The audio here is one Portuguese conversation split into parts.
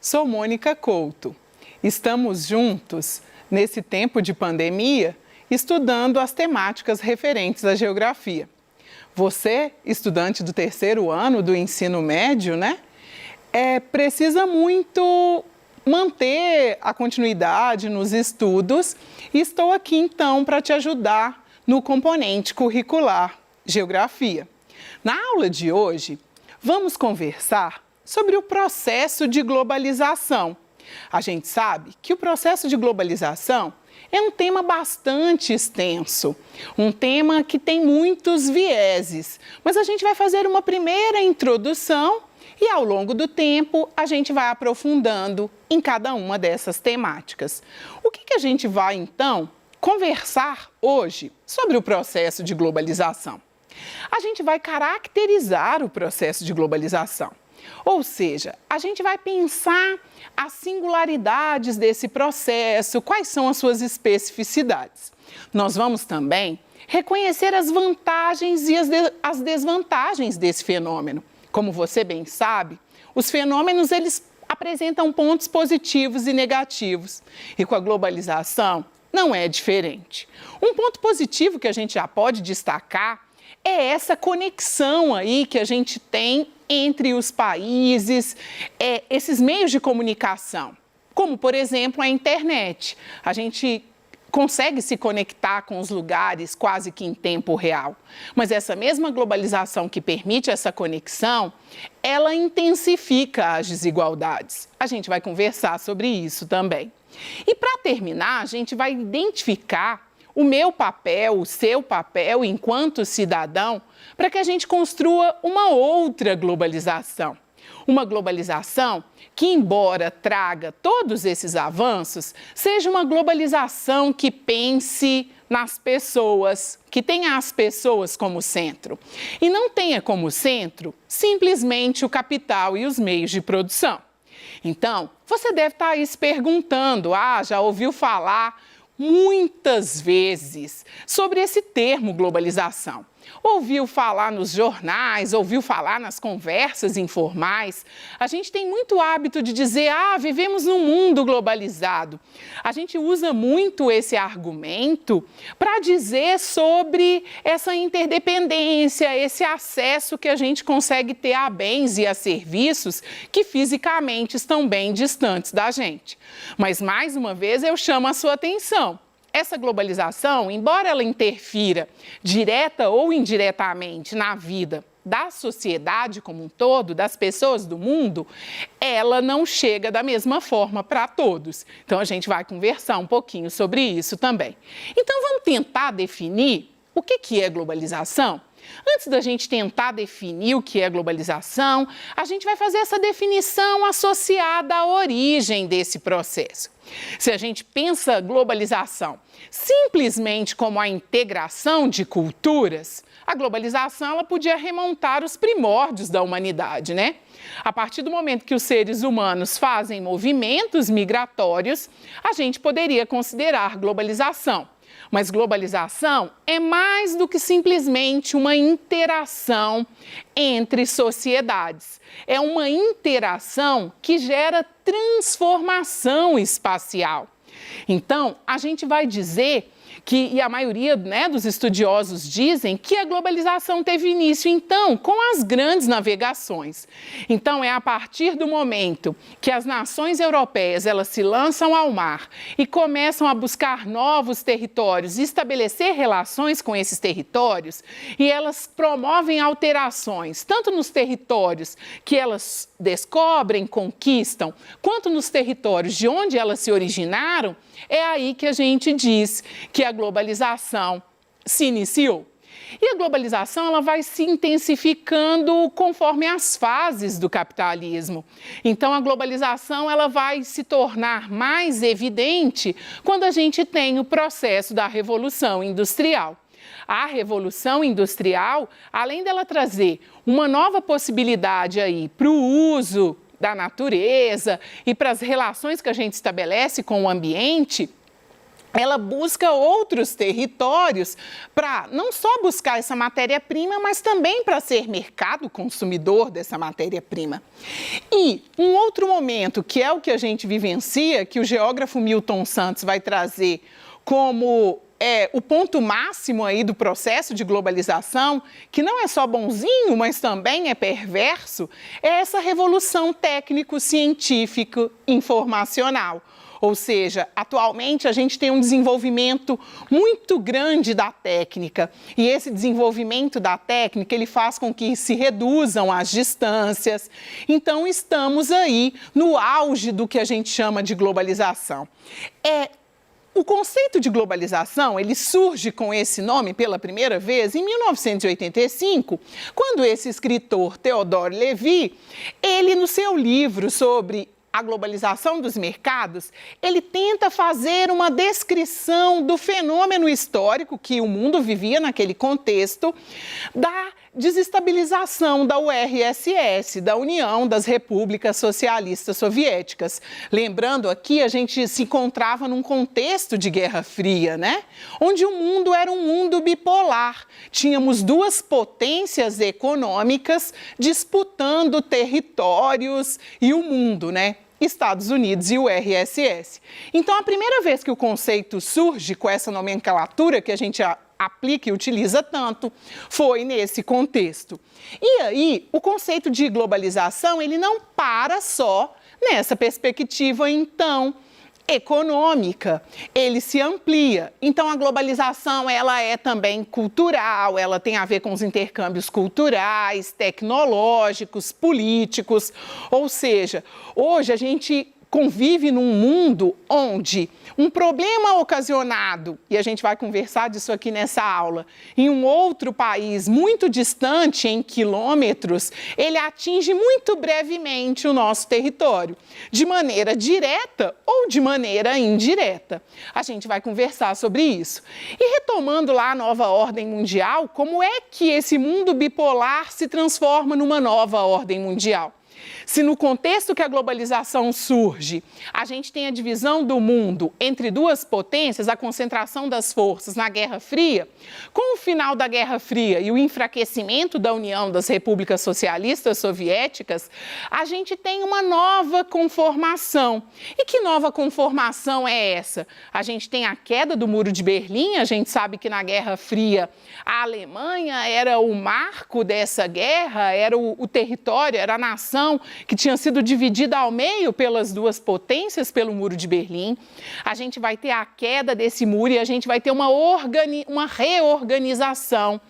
sou Mônica Couto. Estamos juntos, nesse tempo de pandemia, estudando as temáticas referentes à geografia. Você, estudante do terceiro ano do ensino médio, né? Precisa muito manter a continuidade nos estudos e estou aqui então para te ajudar no componente curricular Geografia. Na aula de hoje, vamos conversar sobre o processo de globalização. A gente sabe que o processo de globalização é um tema bastante extenso, um tema que tem muitos vieses, mas a gente vai fazer uma primeira introdução e ao longo do tempo a gente vai aprofundando em cada uma dessas temáticas. O que a gente vai então conversar hoje sobre o processo de globalização? A gente vai caracterizar o processo de globalização. Ou seja, a gente vai pensar as singularidades desse processo, quais são as suas especificidades. Nós vamos também reconhecer as vantagens e as desvantagens desse fenômeno. Como você bem sabe, os fenômenos eles apresentam pontos positivos e negativos. E com a globalização não é diferente. Um ponto positivo que a gente já pode destacar é essa conexão aí que a gente tem entre os países, esses meios de comunicação, como, por exemplo, a internet. A gente consegue se conectar com os lugares quase que em tempo real. Mas essa mesma globalização que permite essa conexão, ela intensifica as desigualdades. A gente vai conversar sobre isso também. E para terminar, a gente vai identificar o meu papel, o seu papel enquanto cidadão, para que a gente construa uma outra globalização. Uma globalização que, embora traga todos esses avanços, seja uma globalização que pense nas pessoas, que tenha as pessoas como centro. E não tenha como centro simplesmente o capital e os meios de produção. Então, você deve estar aí se perguntando, já ouviu falar muitas vezes sobre esse termo globalização. Ouviu falar nos jornais, ouviu falar nas conversas informais. A gente tem muito hábito de dizer, vivemos num mundo globalizado. A gente usa muito esse argumento para dizer sobre essa interdependência, esse acesso que a gente consegue ter a bens e a serviços que fisicamente estão bem distantes da gente. Mas, mais uma vez, eu chamo a sua atenção. Essa globalização, embora ela interfira direta ou indiretamente na vida da sociedade como um todo, das pessoas do mundo, ela não chega da mesma forma para todos. Então, a gente vai conversar um pouquinho sobre isso também. Então, vamos tentar definir o que é globalização? Antes da gente tentar definir o que é globalização, a gente vai fazer essa definição associada à origem desse processo. Se a gente pensa globalização simplesmente como a integração de culturas, a globalização ela podia remontar os primórdios da humanidade, né? A partir do momento que os seres humanos fazem movimentos migratórios, a gente poderia considerar globalização. Mas globalização é mais do que simplesmente uma interação entre sociedades. É uma interação que gera transformação espacial. Então, a gente vai dizer que, e a maioria dos estudiosos dizem, que a globalização teve início, então, com as grandes navegações. Então, é a partir do momento que as nações europeias elas se lançam ao mar e começam a buscar novos territórios e estabelecer relações com esses territórios, e elas promovem alterações, tanto nos territórios que elas descobrem, conquistam, quanto nos territórios de onde elas se originaram, é aí que a gente diz que a globalização se iniciou. E a globalização ela vai se intensificando conforme as fases do capitalismo. Então, a globalização ela vai se tornar mais evidente quando a gente tem o processo da Revolução Industrial. A Revolução Industrial, além dela trazer uma nova possibilidade aí para o uso da natureza e para as relações que a gente estabelece com o ambiente, ela busca outros territórios para não só buscar essa matéria-prima, mas também para ser mercado consumidor dessa matéria-prima. E um outro momento, que é o que a gente vivencia, que o geógrafo Milton Santos vai trazer como o ponto máximo aí do processo de globalização, que não é só bonzinho, mas também é perverso, é essa revolução técnico-científico-informacional. Ou seja, atualmente a gente tem um desenvolvimento muito grande da técnica e esse desenvolvimento da técnica ele faz com que se reduzam as distâncias. Então estamos aí no auge do que a gente chama de globalização. O conceito de globalização, ele surge com esse nome pela primeira vez em 1985, quando esse escritor Theodore Levy, ele no seu livro sobre a globalização dos mercados, ele tenta fazer uma descrição do fenômeno histórico que o mundo vivia naquele contexto, da desestabilização da URSS, da União das Repúblicas Socialistas Soviéticas. Lembrando aqui, a gente se encontrava num contexto de Guerra Fria, né? Onde o mundo era um mundo bipolar. Tínhamos duas potências econômicas disputando territórios e o mundo, né? Estados Unidos e URSS. Então, a primeira vez que o conceito surge com essa nomenclatura que a gente aplica e utiliza tanto, foi nesse contexto. E aí, o conceito de globalização, ele não para só nessa perspectiva, então, econômica, ele se amplia. Então, a globalização, ela é também cultural, ela tem a ver com os intercâmbios culturais, tecnológicos, políticos, ou seja, hoje a gente convive num mundo onde um problema ocasionado, e a gente vai conversar disso aqui nessa aula, em um outro país muito distante, em quilômetros, ele atinge muito brevemente o nosso território, de maneira direta ou de maneira indireta. A gente vai conversar sobre isso. E retomando lá a nova ordem mundial, como é que esse mundo bipolar se transforma numa nova ordem mundial? Se no contexto que a globalização surge, a gente tem a divisão do mundo entre duas potências, a concentração das forças na Guerra Fria, com o final da Guerra Fria e o enfraquecimento da União das Repúblicas Socialistas Soviéticas, a gente tem uma nova conformação. E que nova conformação é essa? A gente tem a queda do Muro de Berlim, a gente sabe que na Guerra Fria a Alemanha era o marco dessa guerra, era o território, era a nação que tinha sido dividida ao meio pelas duas potências, pelo Muro de Berlim. A gente vai ter a queda desse muro e a gente vai ter uma reorganização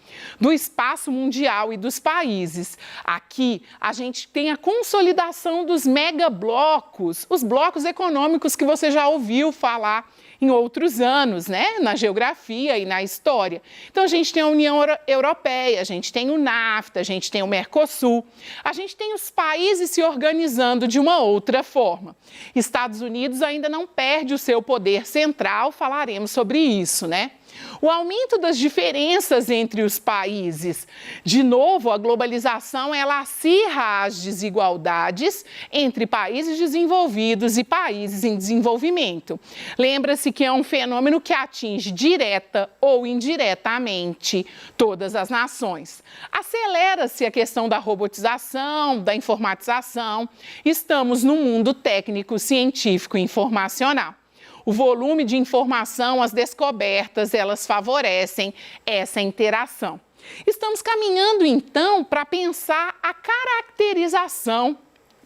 do espaço mundial e dos países. Aqui a gente tem a consolidação dos megablocos, os blocos econômicos que você já ouviu falar em outros anos, né? Na geografia e na história. Então, a gente tem a União Europeia, a gente tem o NAFTA, a gente tem o Mercosul, a gente tem os países se organizando de uma outra forma. Estados Unidos ainda não perde o seu poder central, falaremos sobre isso, né? O aumento das diferenças entre os países. De novo, a globalização, ela acirra as desigualdades entre países desenvolvidos e países em desenvolvimento. Lembra-se que é um fenômeno que atinge direta ou indiretamente todas as nações. Acelera-se a questão da robotização, da informatização. Estamos num mundo técnico, científico e informacional. O volume de informação, as descobertas, elas favorecem essa interação. Estamos caminhando, então, para pensar a caracterização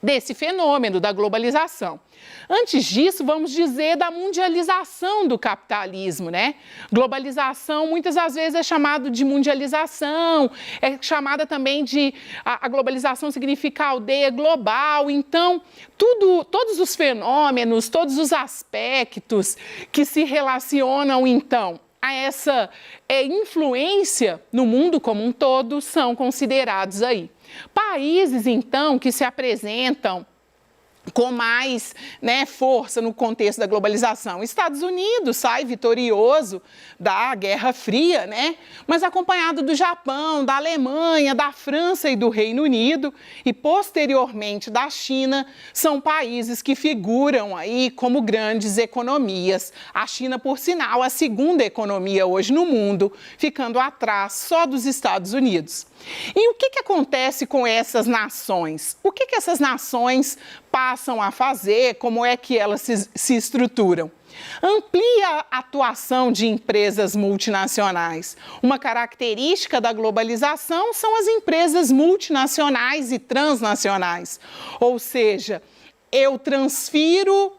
desse fenômeno da globalização. Antes disso, vamos dizer da mundialização do capitalismo, né? Globalização, muitas das vezes é chamado de mundialização, é chamada também de... A globalização significa aldeia global, então, todos os fenômenos, todos os aspectos que se relacionam, então, a essa influência no mundo como um todo são considerados aí. Países, então, que se apresentam com mais, né, força no contexto da globalização. Estados Unidos sai vitorioso da Guerra Fria, né, mas acompanhado do Japão, da Alemanha, da França e do Reino Unido e posteriormente da China, são países que figuram aí como grandes economias. A China, por sinal, a segunda economia hoje no mundo, ficando atrás só dos Estados Unidos. E o que acontece com essas nações? O que essas nações passam a fazer? Como é que elas se estruturam? Amplia a atuação de empresas multinacionais. Uma característica da globalização são as empresas multinacionais e transnacionais. Ou seja, eu transfiro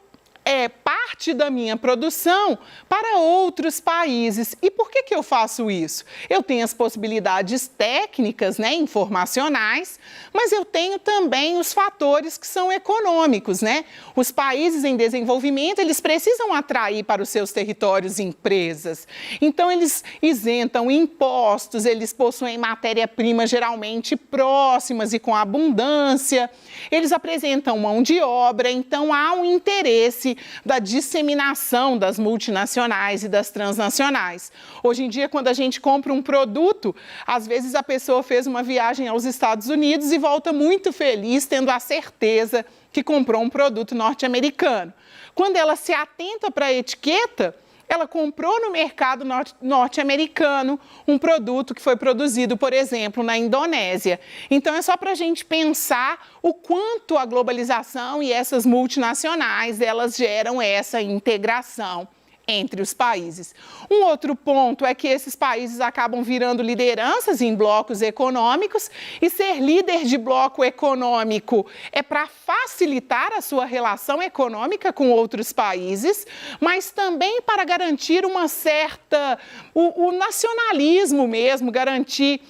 parte da minha produção para outros países. E por que eu faço isso? Eu tenho as possibilidades técnicas, né, informacionais, mas eu tenho também os fatores que são econômicos, né? Os países em desenvolvimento, eles precisam atrair para os seus territórios empresas. Então, eles isentam impostos, eles possuem matéria-prima geralmente próximas e com abundância, eles apresentam mão de obra, então há um interesse da disseminação das multinacionais e das transnacionais. Hoje em dia, quando a gente compra um produto, às vezes a pessoa fez uma viagem aos Estados Unidos e volta muito feliz, tendo a certeza que comprou um produto norte-americano. Quando ela se atenta para a etiqueta, ela comprou no mercado norte-americano um produto que foi produzido, por exemplo, na Indonésia. Então, é só para a gente pensar o quanto a globalização e essas multinacionais, elas geram essa integração entre os países. Um outro ponto é que esses países acabam virando lideranças em blocos econômicos e ser líder de bloco econômico é para facilitar a sua relação econômica com outros países, mas também para garantir uma certa, o nacionalismo mesmo, garantir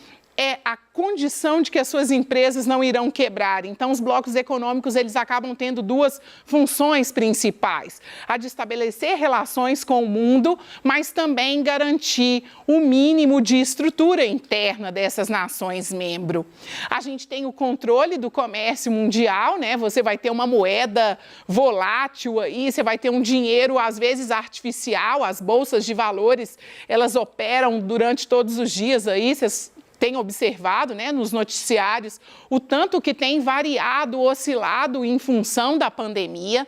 a condição de que as suas empresas não irão quebrar. Então, os blocos econômicos, eles acabam tendo duas funções principais. A de estabelecer relações com o mundo, mas também garantir o mínimo de estrutura interna dessas nações membro. A gente tem o controle do comércio mundial, né? Você vai ter uma moeda volátil aí, você vai ter um dinheiro, às vezes, artificial. As bolsas de valores, elas operam durante todos os dias aí, vocês tem observado, né, nos noticiários o tanto que tem variado, oscilado em função da pandemia.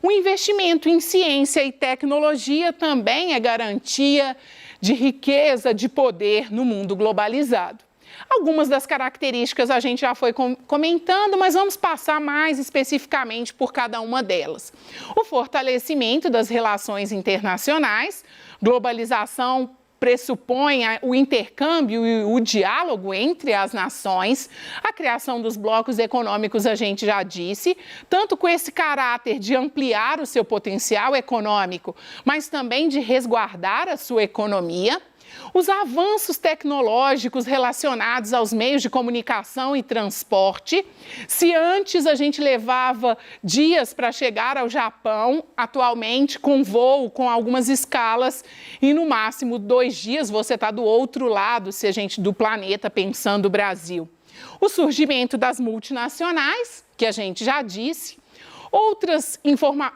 O investimento em ciência e tecnologia também é garantia de riqueza, de poder no mundo globalizado. Algumas das características a gente já foi comentando, mas vamos passar mais especificamente por cada uma delas. O fortalecimento das relações internacionais, globalização pressupõe o intercâmbio e o diálogo entre as nações, a criação dos blocos econômicos, a gente já disse, tanto com esse caráter de ampliar o seu potencial econômico, mas também de resguardar a sua economia. Os avanços tecnológicos relacionados aos meios de comunicação e transporte. Se antes a gente levava dias para chegar ao Japão, atualmente com voo, com algumas escalas, e no máximo 2 dias você está do outro lado, se a gente do planeta, pensando o Brasil. O surgimento das multinacionais, que a gente já disse.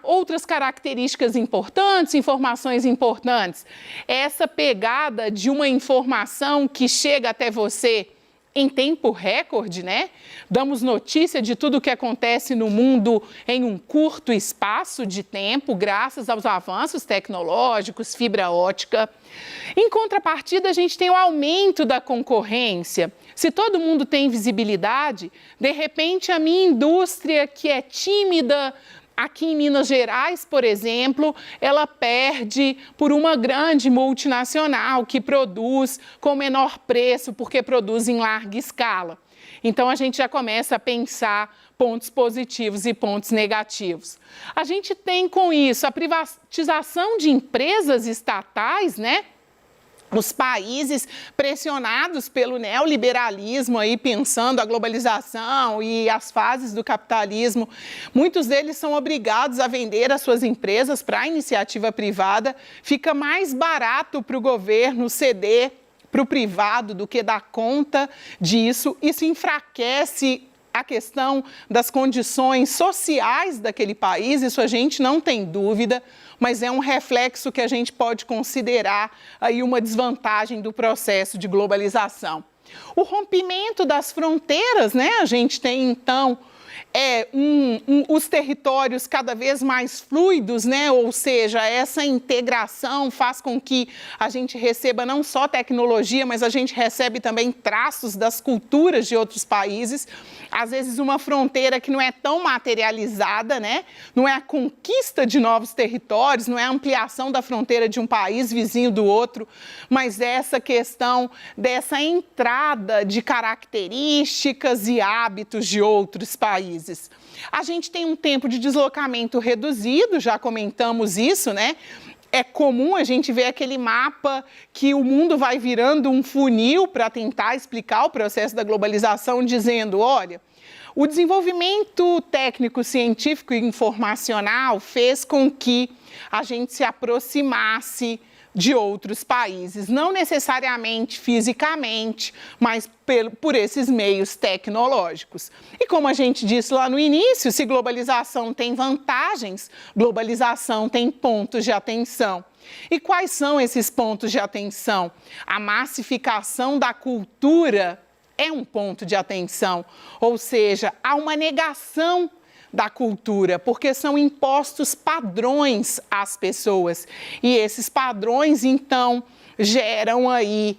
Outras características importantes, informações importantes. Essa pegada de uma informação que chega até você em tempo recorde, né? Damos notícia de tudo o que acontece no mundo em um curto espaço de tempo, graças aos avanços tecnológicos, fibra ótica. Em contrapartida, a gente tem o aumento da concorrência. Se todo mundo tem visibilidade, de repente a minha indústria, que é tímida, aqui em Minas Gerais, por exemplo, ela perde por uma grande multinacional que produz com menor preço, porque produz em larga escala. Então, a gente já começa a pensar pontos positivos e pontos negativos. A gente tem com isso a privatização de empresas estatais, né? Os países pressionados pelo neoliberalismo, aí, pensando a globalização e as fases do capitalismo, muitos deles são obrigados a vender as suas empresas para a iniciativa privada. Fica mais barato para o governo ceder para o privado do que dar conta disso. Isso enfraquece a questão das condições sociais daquele país, isso a gente não tem dúvida, mas é um reflexo que a gente pode considerar aí uma desvantagem do processo de globalização. O rompimento das fronteiras, né? A gente tem, então, os territórios cada vez mais fluidos, né? Ou seja, essa integração faz com que a gente receba não só tecnologia, mas a gente recebe também traços das culturas de outros países. Às vezes uma fronteira que não é tão materializada, né? Não é a conquista de novos territórios, não é a ampliação da fronteira de um país vizinho do outro, mas é essa questão dessa entrada de características e hábitos de outros países. A gente tem um tempo de deslocamento reduzido, já comentamos isso, né? É comum a gente ver aquele mapa que o mundo vai virando um funil para tentar explicar o processo da globalização, dizendo, olha, o desenvolvimento técnico, científico e informacional fez com que a gente se aproximasse de outros países, não necessariamente fisicamente, mas por esses meios tecnológicos. E como a gente disse lá no início, se globalização tem vantagens, globalização tem pontos de atenção. E quais são esses pontos de atenção? A massificação da cultura é um ponto de atenção, ou seja, há uma negação da cultura, porque são impostos padrões às pessoas. E esses padrões, então, geram aí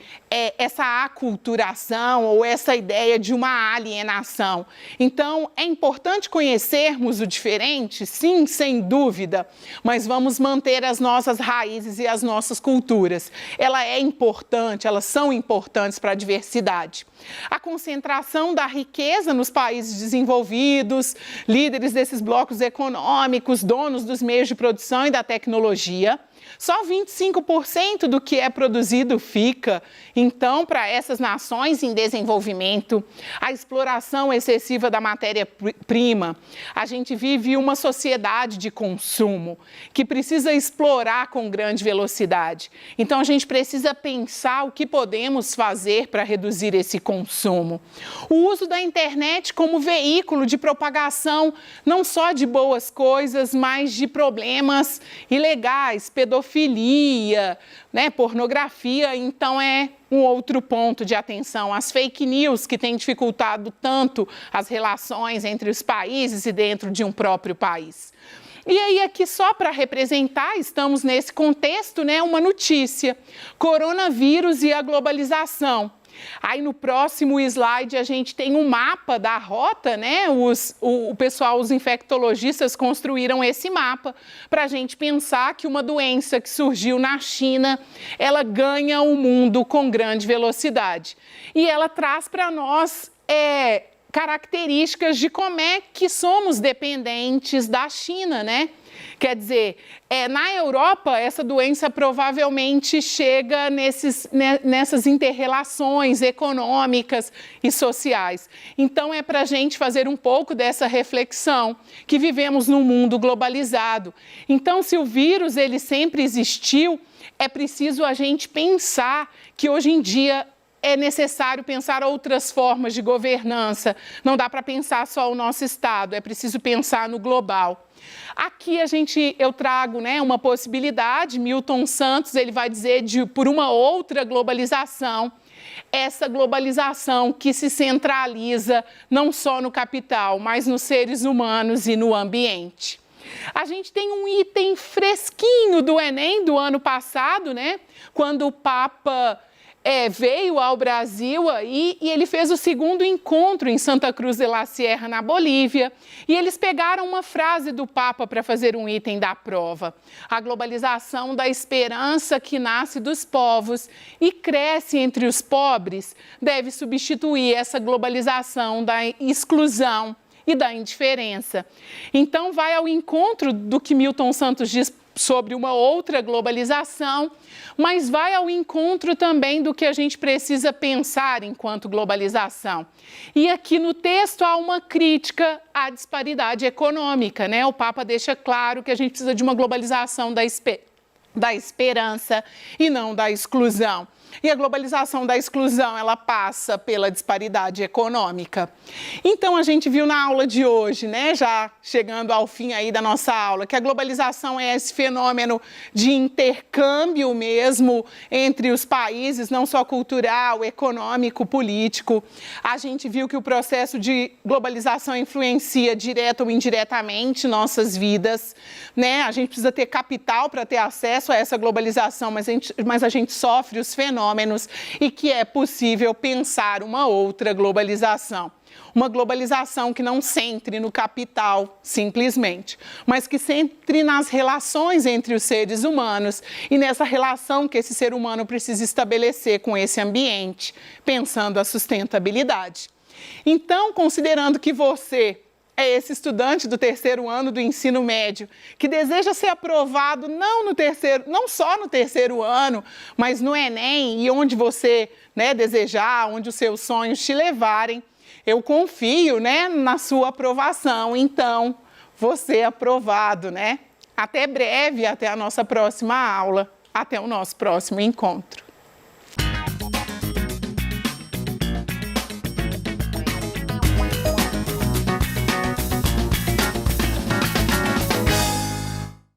essa aculturação ou essa ideia de uma alienação. Então, é importante conhecermos o diferente, sim, sem dúvida, mas vamos manter as nossas raízes e as nossas culturas. Elas são importantes para a diversidade. A concentração da riqueza nos países desenvolvidos, líderes desses blocos econômicos, donos dos meios de produção e da tecnologia. Só 25% do que é produzido fica, então, para essas nações em desenvolvimento. A exploração excessiva da matéria-prima. A gente vive uma sociedade de consumo que precisa explorar com grande velocidade. Então, a gente precisa pensar o que podemos fazer para reduzir esse consumo. O uso da internet como veículo de propagação, não só de boas coisas, mas de problemas ilegais, pedofilia, né, pornografia, então é um outro ponto de atenção. As fake news que têm dificultado tanto as relações entre os países e dentro de um próprio país. E aí, aqui só para representar, estamos nesse contexto, né, uma notícia: coronavírus e a globalização. Aí no próximo slide a gente tem um mapa da rota, né? Os infectologistas construíram esse mapa para a gente pensar que uma doença que surgiu na China, ela ganha o mundo com grande velocidade. E ela traz para nós características de como é que somos dependentes da China, né? Quer dizer, na Europa, essa doença provavelmente chega nessas inter-relações econômicas e sociais. Então, é para a gente fazer um pouco dessa reflexão, que vivemos num mundo globalizado. Então, se o vírus ele sempre existiu, é preciso a gente pensar que hoje em dia é necessário pensar outras formas de governança. Não dá para pensar só o nosso Estado, é preciso pensar no global. Aqui eu trago, né, uma possibilidade. Milton Santos ele vai dizer por uma outra globalização, essa globalização que se centraliza não só no capital, mas nos seres humanos e no ambiente. A gente tem um item fresquinho do Enem do ano passado, né, quando o Papa veio ao Brasil aí, e ele fez o segundo encontro em Santa Cruz de la Sierra, na Bolívia, e eles pegaram uma frase do Papa para fazer um item da prova: a globalização da esperança que nasce dos povos e cresce entre os pobres deve substituir essa globalização da exclusão e da indiferença. Então, vai ao encontro do que Milton Santos diz sobre uma outra globalização, mas vai ao encontro também do que a gente precisa pensar enquanto globalização. E aqui no texto há uma crítica à disparidade econômica, né? O Papa deixa claro que a gente precisa de uma globalização da esperança e não da exclusão. E a globalização da exclusão, ela passa pela disparidade econômica. Então, a gente viu na aula de hoje, né, já chegando ao fim aí da nossa aula, que a globalização é esse fenômeno de intercâmbio mesmo entre os países, não só cultural, econômico, político. A gente viu que o processo de globalização influencia direta ou indiretamente nossas vidas, né? A gente precisa ter capital para ter acesso a essa globalização, mas a gente sofre os fenômenos e que é possível pensar uma outra globalização. Uma globalização que não centre no capital, simplesmente, mas que centre nas relações entre os seres humanos e nessa relação que esse ser humano precisa estabelecer com esse ambiente, pensando a sustentabilidade. Então, considerando que você é esse estudante do terceiro ano do ensino médio que deseja ser aprovado não só no terceiro ano, mas no Enem e onde você, né, desejar, onde os seus sonhos te levarem, eu confio, né, na sua aprovação. Então, você é aprovado, né? Até breve, até a nossa próxima aula, até o nosso próximo encontro.